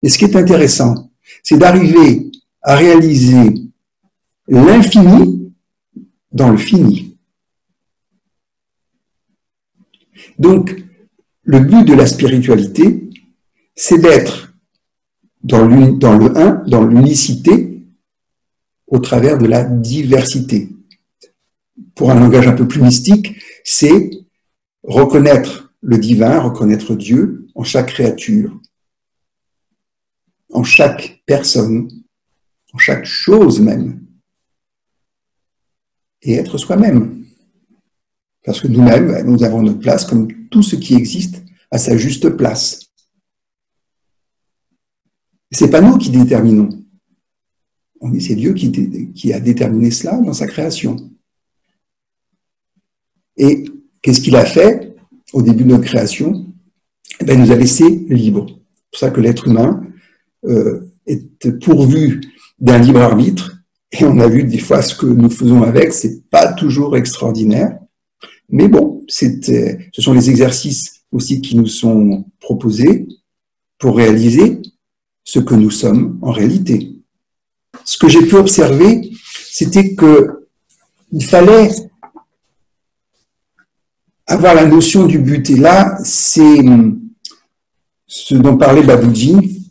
Et ce qui est intéressant, c'est d'arriver à réaliser l'infini dans le fini. Donc, le but de la spiritualité, c'est d'être dans le un, dans l'unicité, au travers de la diversité. Pour un langage un peu plus mystique, c'est reconnaître le divin, reconnaître Dieu en chaque créature, en chaque personne, en chaque chose même, et être soi-même. Parce que nous-mêmes, nous avons notre place comme tout ce qui existe à sa juste place. Ce n'est pas nous qui déterminons. C'est Dieu qui a déterminé cela dans sa création. Et qu'est-ce qu'il a fait au début de notre création? Il nous a laissé libres. C'est pour ça que l'être humain est pourvu d'un libre arbitre. Et on a vu des fois ce que nous faisons avec, c'est pas toujours extraordinaire. Mais bon, ce sont les exercices aussi qui nous sont proposés pour réaliser ce que nous sommes en réalité. Ce que j'ai pu observer, c'était qu'il fallait avoir la notion du but. Et là, c'est ce dont parlait Baboudji.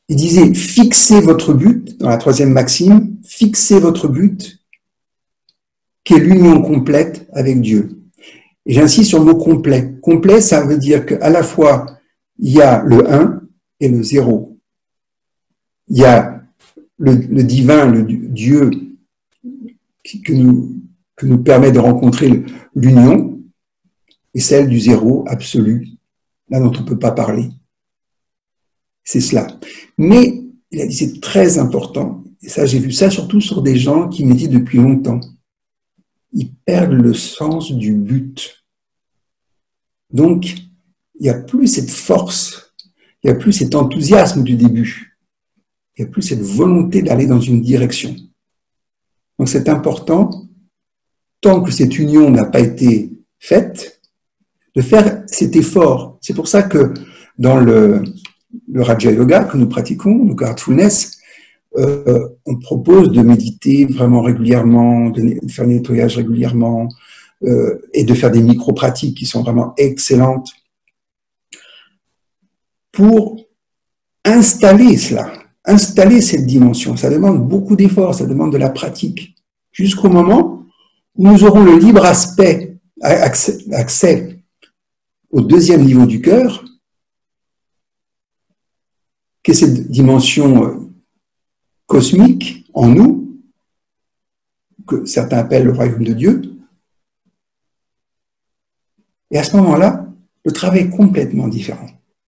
Il disait, fixez votre but, dans la troisième maxime, fixez votre but, qui est l'union complète avec Dieu. Et j'insiste sur le mot complet. Complet, ça veut dire qu'à la fois, il y a le 1 et le 0. Il y a le divin, le Dieu, que nous permet de rencontrer l'union, et celle du 0 absolu, là dont on ne peut pas parler. C'est cela. Mais, il a dit, c'est très important, et ça, j'ai vu ça surtout sur des gens qui méditent depuis longtemps. Ils perdent le sens du but. Donc, il n'y a plus cette force, il n'y a plus cet enthousiasme du début, il n'y a plus cette volonté d'aller dans une direction. Donc, c'est important, tant que cette union n'a pas été faite, de faire cet effort. C'est pour ça que dans le Raja Yoga que nous pratiquons, le Heartfulness, on propose de méditer vraiment régulièrement, de faire le nettoyage régulièrement, et de faire des micro-pratiques qui sont vraiment excellentes pour installer cela, installer cette dimension. Ça demande beaucoup d'efforts, ça demande de la pratique, jusqu'au moment où nous aurons le libre accès au deuxième niveau du cœur, qui est cette dimension cosmique en nous, que certains appellent le royaume de Dieu. Et à ce moment-là, le travail est complètement différent.